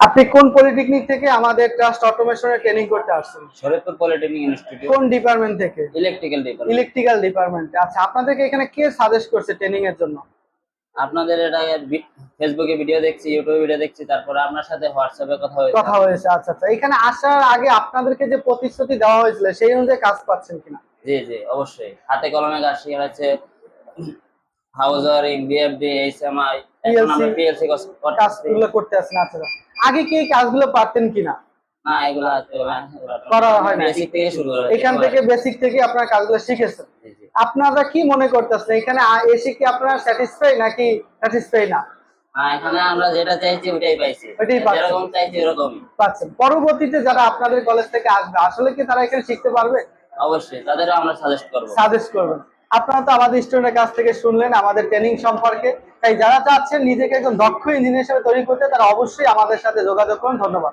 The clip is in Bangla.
আপনি কোন পলিটেকনিক থেকে আমাদের ট্রাস্ট অটোমেশনের ট্রেনিং করতে আসছেন? Shariatpur polytechnic institute. কোন ডিপার্টমেন্ট থেকে? Electrical department. ইলেকট্রিক্যাল ডিপার্টমেন্টে। আচ্ছা, আপনাদেরকে এখানে কে সাজেস্ট করছে ট্রেনিং এর জন্য? আপনাদের এটা ফেসবুকে ভিডিও দেখছি, ইউটিউবে ভিডিও দেখছি, তারপরে আপনার সাথে হোয়াটসঅ্যাপে কথা হয়েছে। আচ্ছা আচ্ছা। এখানে আসার আগে আপনাদেরকে যে প্রতিশ্রুতি দেওয়া হয়েছিল সেই অনুযায়ী কাজ পাচ্ছেন কিনা? জি জি, অবশ্যই হাতে কলমে কাজ শেখা যাচ্ছে। হাউস ওয়ারিং, বিএফডি, এইচএমআই, এখন আমরা পিএলসি কাজগুলো করতে আছেন। আচ্ছা, আগে কি এই কাজগুলো পারতেন কিনা? না, এগুলা করা হয় না। বেসিক থেকে শুরু করে এখান থেকে বেসিক থেকে আপনারা কাজগুলো শিখেছেন। আপনারা কি মনে করতেছেন এখানে এসে কি আপনারা স্যাটিসফাই নাকি স্যাটিসফাই না? এখানে আমরা যেটা চাইছি ওটাই পাইছি, যেরকম চাইছি এরকমই পাচ্ছেন। পরবর্তীতে যারা আপনাদের কলেজ থেকে আসবে আসলে কি তারা এখানে শিখতে পারবে? অবশ্যই তাদেরও আমরা সাজেস্ট করবেন। আপনারা তো আমাদের স্টুডেন্টের কাছ থেকে শুনলেন আমাদের ট্রেনিং সম্পর্কে। তাই যারা চাচ্ছেন নিজেকে একজন দক্ষ ইঞ্জিনিয়ার হিসেবে তৈরি করতে তারা অবশ্যই আমাদের সাথে যোগাযোগ করুন। ধন্যবাদ।